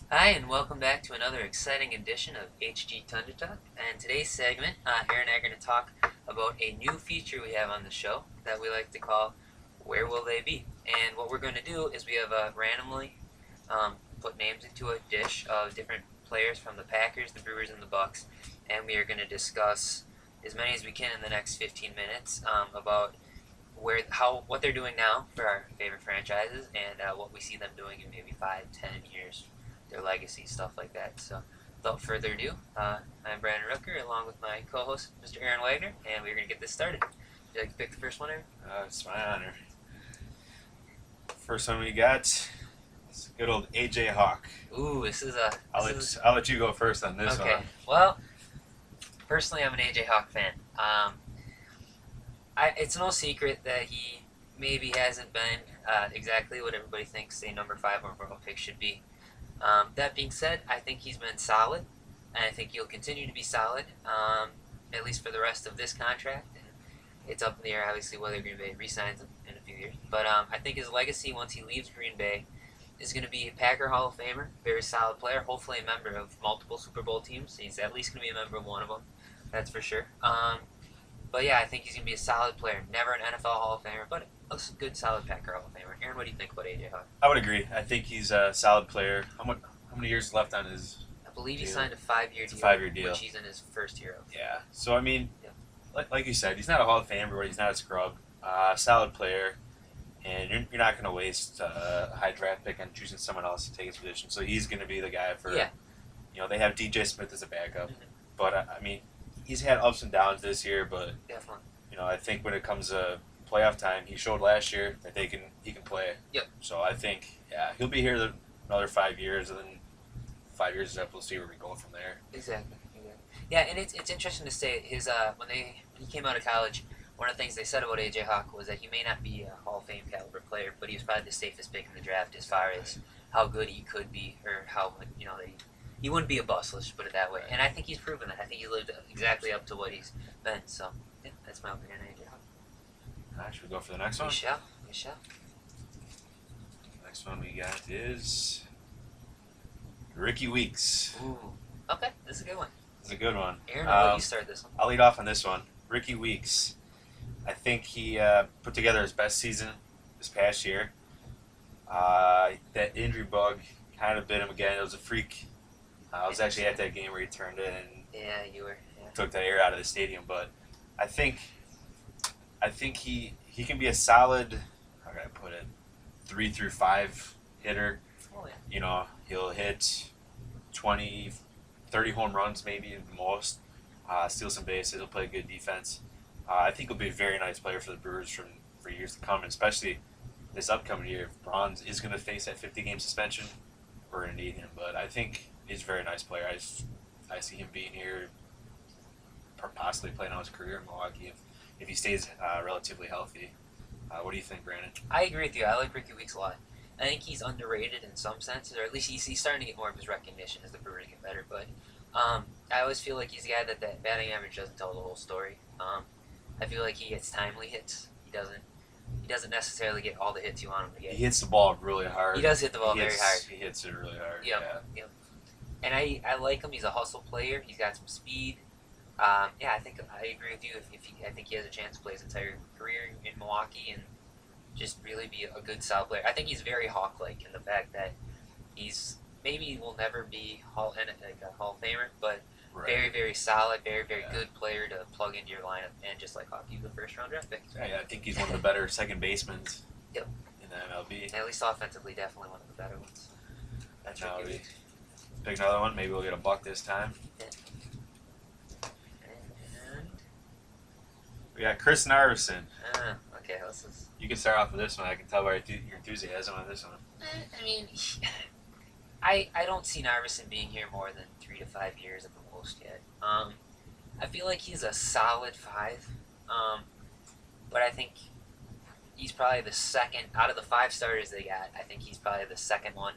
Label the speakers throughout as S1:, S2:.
S1: Hi, and welcome back to another exciting edition of HG Tundra Talk. And today's segment, Aaron and I are going to talk about a new feature we have on the show that we like to call Where Will They Be? And what we're going to do is we have randomly put names into a dish of different players from the Packers, the Brewers, and the Bucks, and we are going to discuss as many as we can in the next 15 minutes about what they're doing now for our favorite franchises and what we see them doing in maybe 5, 10 years, their legacy, stuff like that. So, without further ado, I'm Brandon Rooker along with my co-host, Mr. Aaron Wagner, and we're going to get this started. Would you like to pick the first one, Aaron?
S2: It's my honor. First one we got is good old AJ Hawk.
S1: Ooh,
S2: I'll let you go first on this
S1: okay.
S2: one.
S1: Well, personally, I'm an AJ Hawk fan. It's no secret that he maybe hasn't been exactly what everybody thinks a number 5 overall pick should be. That being said, I think he's been solid, and I think he'll continue to be solid, at least for the rest of this contract. And it's up in the air, obviously, whether Green Bay re-signs him in a few years. But I think his legacy once he leaves Green Bay is going to be a Packer Hall of Famer, very solid player, hopefully a member of multiple Super Bowl teams. He's at least going to be a member of one of them, that's for sure. But yeah, I think he's going to be a solid player. Never an NFL Hall of Famer, but a good, solid Packer Hall of Famer. Aaron, what do you think about AJ Hawk?
S2: I would agree. I think he's a solid player. How many years left on his?
S1: I believe he
S2: deal?
S1: signed a 5-year deal.
S2: 5-year deal.
S1: Which he's in his first year of.
S2: Yeah. So I mean,
S1: Yeah.
S2: like you said, he's not a Hall of Famer, but he's not a scrub. Solid player, and you're not going to waste a high draft pick on choosing someone else to take his position. So he's going to be the guy for.
S1: Yeah.
S2: They have DJ Smith as a backup,
S1: Mm-hmm.
S2: but I mean, he's had ups and downs this year, but.
S1: Definitely.
S2: I think when it comes to playoff time, he showed last year that he can play.
S1: Yep.
S2: So I think he'll be here another 5 years, and then 5 years is up. We'll see where we go from there.
S1: Exactly. Yeah, and it's interesting to say his when he came out of college, one of the things they said about AJ Hawk was that he may not be a Hall of Fame caliber player, but he was probably the safest pick in the draft as far as how good he could be, or how that he wouldn't be a bust. Let's just put it that way. And I think he's proven that. I think he lived exactly up to what he's been. So yeah, that's my opinion on AJ Hawk.
S2: All right, should we go for the next one?
S1: We shall. We shall.
S2: Next one we got is Ricky Weeks.
S1: Ooh. Okay, this is a good one.
S2: It's a good one.
S1: Aaron, I'll let you start this one.
S2: I'll lead off on this one. Ricky Weeks. I think he put together his best season this past year. That injury bug kind of bit him again. It was a freak. I was actually at that game where he turned it and
S1: Yeah, you were. Yeah.
S2: took that air out of the stadium. But I think he can be a solid, how can I put it, 3 through 5 hitter.
S1: Oh yeah.
S2: He'll hit 20, 30 home runs maybe at the most. Steal some bases. He'll play good defense. I think he'll be a very nice player for the Brewers for years to come, and especially this upcoming year. If Bronze is going to face that 50-game suspension, we're going to need him. But I think he's a very nice player. I see him being here, possibly playing out his career in Milwaukee if he stays relatively healthy. What do you think, Brandon?
S1: I agree with you. I like Ricky Weeks a lot. I think he's underrated in some senses, or at least he's starting to get more of his recognition as the Brewers get better. But I always feel like he's a guy that batting average doesn't tell the whole story. I feel like he gets timely hits. He doesn't necessarily get all the hits you want him to get.
S2: He hits the ball really hard.
S1: He does hit the ball very hard.
S2: He hits it really hard.
S1: Yep. And I like him. He's a hustle player. He's got some speed. I think I agree with you. I think he has a chance to play his entire career in Milwaukee and just really be a good solid player. I think he's very Hawk-like in the fact that maybe will never be a Hall of Famer, but
S2: Right.
S1: very, very solid, very, very good player to plug into your lineup. And just like Hawk, he's a first-round draft pick.
S2: Yeah, I think he's one of the better second basemen
S1: Yep.
S2: in the MLB.
S1: At least offensively, definitely one of the better ones. That's
S2: Now
S1: Ricky
S2: we
S1: Weeks.
S2: pick another one. Maybe we'll get a buck this time.
S1: And,
S2: We got Chris Narveson.
S1: okay, let's just.
S2: You can start off with this one. I can tell by your enthusiasm on this one.
S1: I mean, I don't see Narveson being here more than 3 to 5 years at the most yet. I feel like he's a solid 5, but I think he's probably the second out of the 5 starters they got. I think he's probably the second one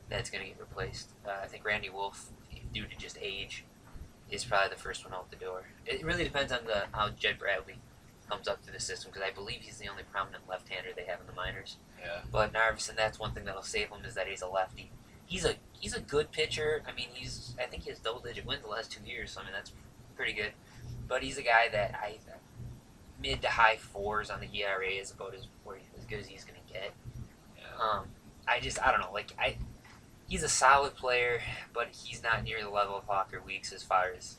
S1: that's going to get replaced. I think Randy Wolf, due to just age, is probably the first one out the door. It really depends on how Jed Bradley comes up through the system, because I believe he's the only prominent left-hander they have in the minors.
S2: Yeah.
S1: But Narveson, that's one thing that'll save him, is that he's a lefty. He's a he's a good pitcher. I mean, I think he has double-digit wins the last 2 years, so I mean that's pretty good. But he's a guy that I mid to high fours on the ERA is about as good as he's going to get.
S2: Yeah.
S1: I don't know. He's a solid player, but he's not near the level of Hawker Weeks as far as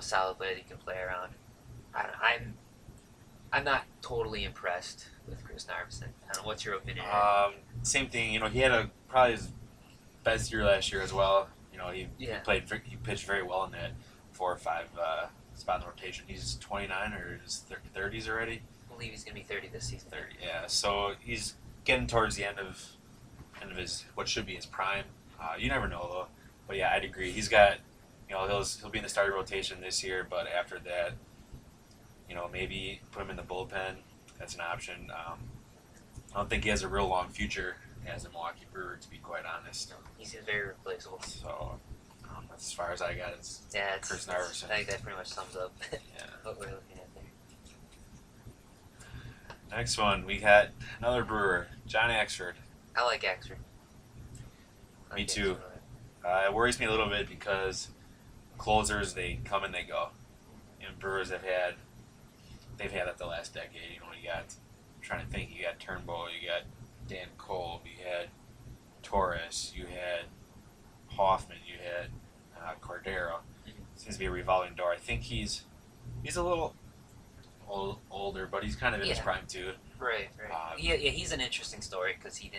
S1: solid player that he can play around. I'm not totally impressed with Chris Narveson. I don't know, what's your opinion?
S2: Same thing. He had probably his best year last year as well. He pitched very well in that 4 or 5 spot in the rotation. He's 29 or his 30s already.
S1: I believe he's going to be 30 this season.
S2: 30, yeah. So he's getting towards the end of his what should be his prime. You never know though. But yeah, I'd agree. He's got, he'll be in the starting rotation this year, but after that, maybe put him in the bullpen. That's an option. I don't think he has a real long future as a Milwaukee Brewer, to be quite honest.
S1: No, he seems very replaceable.
S2: So that's as far as I got. It's Chris Narveson.
S1: I think that pretty much sums up
S2: Yeah.
S1: what we're looking at there.
S2: Next one, we got another Brewer, John Axford.
S1: I like Axford.
S2: Me too. It worries me a little bit because closers, they come and they go. Brewers they've had that the last decade. You got, I'm trying to think, you got Turnbow, you got Dan Kolb, you had Torres, you had Hoffman, you had Cordero. Seems to be a revolving door. I think he's a little older, but he's kind of in his prime too.
S1: Right. He's an interesting story because he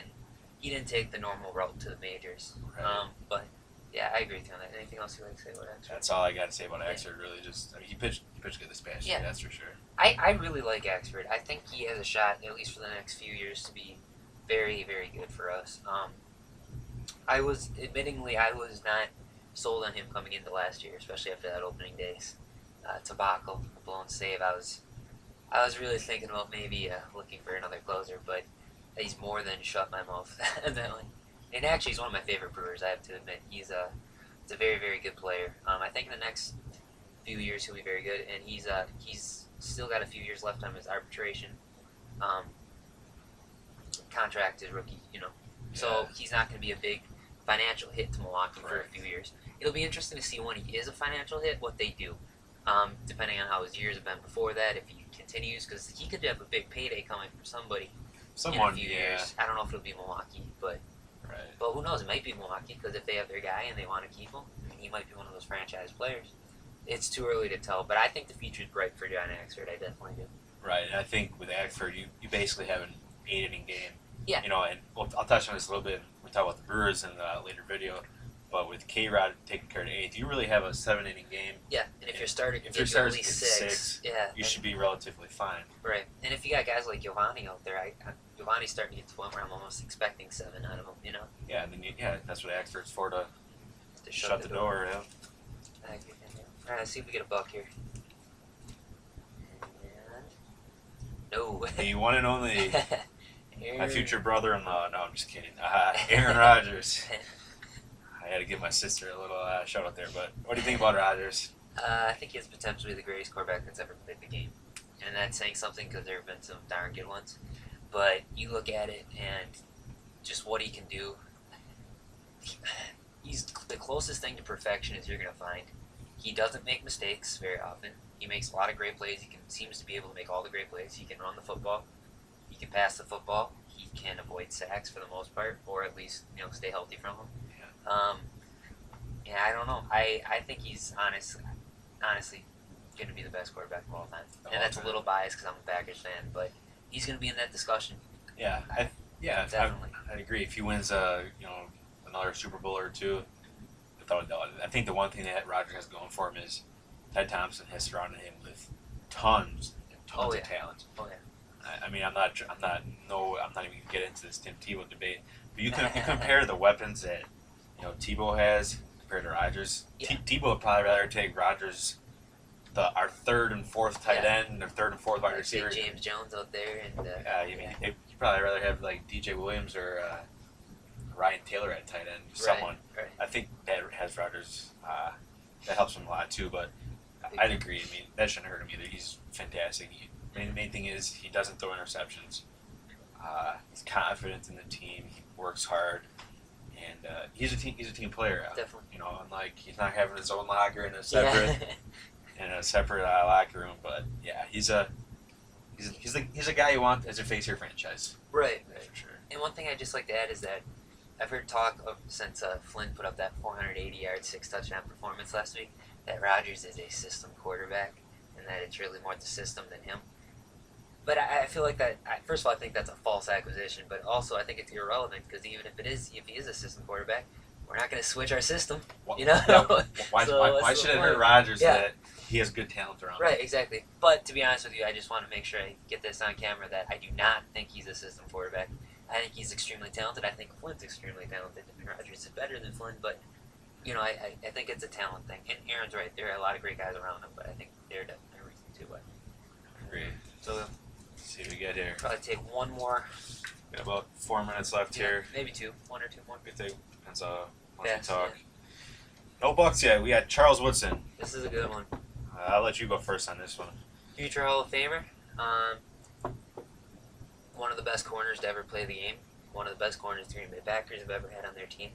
S1: didn't take the normal route to the majors.
S2: Right.
S1: But yeah, I agree with you on that. Anything else you'd like to say about Axford?
S2: That's all I got to say about Axford. Really, he pitched good this past year. That's for sure.
S1: I really like Axford. I think he has a shot, at least for the next few years, to be very, very good for us. I was not sold on him coming into last year, especially after that opening day's debacle, a blown save. I was really thinking about maybe looking for another closer, but he's more than shut my mouth on that one. And actually, he's one of my favorite Brewers, I have to admit. He's a very, very good player. I think in the next few years he'll be very good, and he's still got a few years left on his arbitration contract as rookie, So he's not going to be a big financial hit to Milwaukee for a few years. It'll be interesting to see when he is a financial hit, what they do, depending on how his years have been before that, if he continues, because he could have a big payday coming from somebody in a few years. I don't know if it'll be Milwaukee, but who knows? It might be Milwaukee, because if they have their guy and they want to keep him, he might be one of those franchise players. It's too early to tell, but I think the future's bright for John Axford. I definitely do.
S2: Right, and I think with Axford, you basically have an 8-inning game.
S1: Yeah.
S2: And I'll touch on this a little bit. We'll talk about the Brewers in the later video. But with K-Rod taking care of the 8th, you really have a 7-inning game.
S1: Yeah, and if your starter can
S2: give
S1: you at least 6,
S2: you should be relatively fine.
S1: Right, and if you got guys like Giovanni out there, Giovanni's starting to get to the point where I'm almost expecting 7 out of him,
S2: Yeah, and then that's what Axford's for, to shut the door. Yeah.
S1: All right, let's see if we get a buck here. No.
S2: The one and only, my future brother-in-law. No, I'm just kidding. Aaron Rodgers. I had to give my sister a little shout out there, but what do you think about Rodgers?
S1: I think he has potential to be the greatest quarterback that's ever played the game. And that's saying something because there have been some darn good ones. But you look at it and just what he can do, he's the closest thing to perfection as you're going to find. He doesn't make mistakes very often. He makes a lot of great plays. He seems to be able to make all the great plays. He can run the football. He can pass the football. He can avoid sacks for the most part, or at least stay healthy from them. I don't know. I think he's honestly going to be the best quarterback of all time. And that's a little biased because I'm a Packers fan, but he's going to be in that discussion.
S2: Yeah,
S1: definitely.
S2: I'd agree. If he wins, another Super Bowl or two, I think the one thing that Rodgers has going for him is Ted Thompson has surrounded him with tons of talent.
S1: Oh yeah.
S2: I mean, I'm not even gonna get into this Tim Tebow debate, but you compare the weapons that Tebow has compared to Rodgers.
S1: Yeah.
S2: Tebow would probably rather take Rodgers, our 3rd and 4th tight end, or 3rd and 4th wide receiver.
S1: James Jones out there, and
S2: you'd probably rather have like DJ Williams or Ryan Taylor at tight end, someone.
S1: Right.
S2: I think that has Rodgers. That helps him a lot too, but I'd agree. I mean, that shouldn't hurt him either. He's fantastic. Main thing is he doesn't throw interceptions. He's confident in the team. He works hard, and he's a team player.
S1: Definitely.
S2: You know, unlike he's not having his own locker in a separate locker room, but yeah, he's a guy you want as a face of your franchise.
S1: Right.
S2: For sure.
S1: And one thing I'd just like to add is that I've heard talk of, since Flynn put up that 480-yard, 6-touchdown performance last week, that Rodgers is a system quarterback, and that it's really more the system than him. But I feel like that. First of all, I think that's a false acquisition. But also, I think it's irrelevant because even if he is a system quarterback, we're not going to switch our system. You know.
S2: Yeah, why
S1: So
S2: should it hurt Rodgers
S1: Yeah.
S2: that he has good talent around him?
S1: Right, exactly. But to be honest with you, I just want to make sure I get this on camera that I do not think he's a system quarterback. I think he's extremely talented. I think Flynn's extremely talented. And Rodgers is better than Flynn, but you know, I think it's a talent thing. And Aaron's right. There are a lot of great guys around him, but I think they're definitely a reason too. But
S2: Agreed.
S1: so
S2: Let's see what we get here.
S1: probably take one more,
S2: We got about 4 minutes left here.
S1: maybe two, one or two more.
S2: We think depends on once
S1: Yeah,
S2: we talk. No Bucks yet. We got Charles Woodson.
S1: This is a good one.
S2: I'll let you go first on this one.
S1: Future Hall of Famer. One of the best corners to ever play the game. One of the best corners the Green Bay Packers have ever had on their team.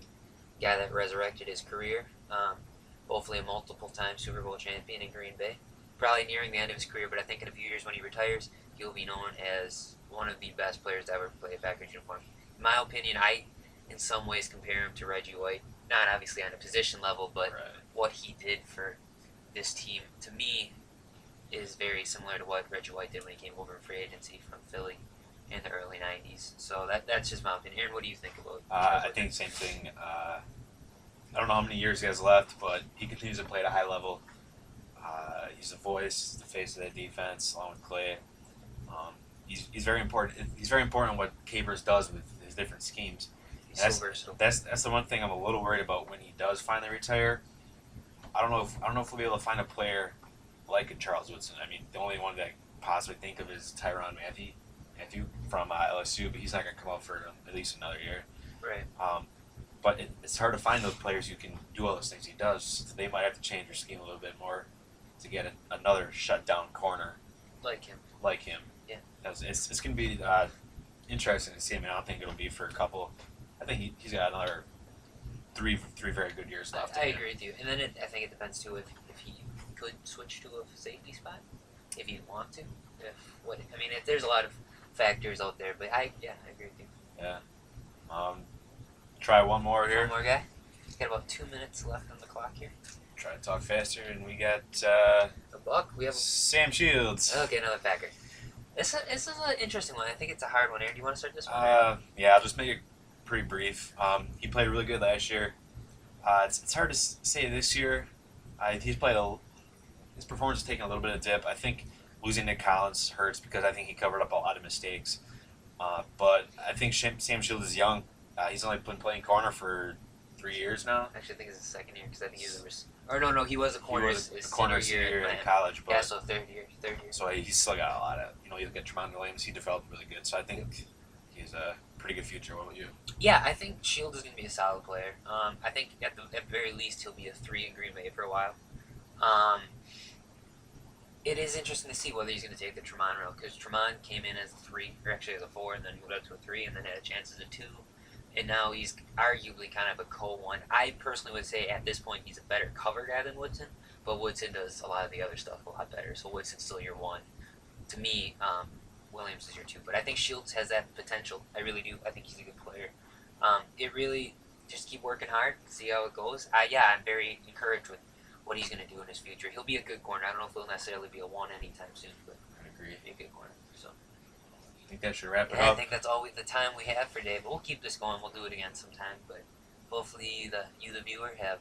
S1: Guy that resurrected his career. Hopefully a multiple-time Super Bowl champion in Green Bay. Probably nearing the end of his career, but I think in a few years when he retires, he'll be known as one of the best players to ever play a Packers uniform. In my opinion, I, in some ways, compare him to Reggie White. Not obviously on a position level, but
S2: Right.
S1: what he did for this team, to me, is very similar to what Reggie White did when he came over in free agency from Philly in the early 90s. So that's just my opinion. Aaron, what do you think about
S2: I think same thing. I don't know how many years he has left, but he continues to play at a high level. He's the voice, the face of that defense, along with Clay. He's very important. He's very important what Capers does with his different schemes.
S1: He's so versatile.
S2: That's the one thing I'm a little worried about when he does finally retire. I don't know if we'll be able to find a player like a Charles Woodson. I mean, the only one that I possibly think of is Tyrann Mathieu from LSU, but he's not going to come out for at least another year.
S1: Right.
S2: But it's hard to find those players who can do all those things he does. So they might have to change their scheme a little bit more to get another shutdown corner
S1: Like him.
S2: Yeah. It's going to be interesting to see him. I don't think it'll be for a couple. I think he's got another three very good years left.
S1: I agree with you. And then I think it depends, too, if he could switch to a safety spot, if he'd want to. There's a lot of factors out there, but I agree with you.
S2: Yeah. Try one more here.
S1: One more guy. Got about 2 minutes left on the clock here.
S2: Try to talk faster, and we got
S1: A buck. We have.
S2: Sam Shields.
S1: Okay, another Packer. This is an interesting one. I think it's a hard one. Aaron, do you want to start this one?
S2: Yeah, I'll just make it pretty brief. He played really good last year. It's hard to say this year. He's played his performance has taken a little bit of dip. I think losing Nick Collins hurts because I think he covered up a lot of mistakes. But I think Sam Shields is young. He's only been playing corner for 3 years now.
S1: Actually, I think it's his second year because I think he was no, he was a corner.
S2: He was a corner senior year in college, but
S1: Yeah, so third year.
S2: so he's still got a lot of. He's got Tremont Williams. He developed really good. So I think he's a pretty good future. What about you?
S1: Yeah, I think Shields is going to be a solid player. I think at the very least he'll be a 3 in Green Bay for a while. It is interesting to see whether he's going to take the Tremont route because Tremont came in as a 3, or actually as a 4, and then moved up to a 3, and then had a chance as a 2. And now he's arguably kind of a co-1. I personally would say at this point he's a better cover guy than Woodson, but Woodson does a lot of the other stuff a lot better. So Woodson's still your 1. To me, Williams is your 2. But I think Shields has that potential. I really do. I think he's a good player. It really just keep working hard, see how it goes. I'm very encouraged with what he's going to do in his future. He'll be a good corner. I don't know if he'll necessarily be a 1 anytime soon, but
S2: I agree.
S1: he'll be a good corner. So.
S2: I think that should wrap it
S1: I
S2: up.
S1: think that's all the time we have for today, but we'll keep this going. We'll do it again sometime, but hopefully the viewer, have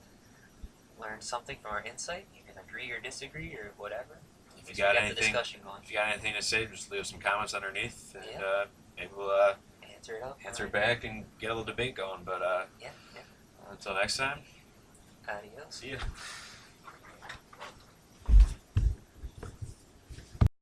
S1: learned something from our insight. You can agree or disagree or whatever.
S2: If you got
S1: the
S2: anything,
S1: discussion going.
S2: if you got anything to say, just leave some comments underneath, and
S1: Yeah.
S2: maybe we'll
S1: Answer it up.
S2: answer back and get a little debate going. But
S1: Yeah.
S2: until next time,
S1: Adios.
S2: see ya.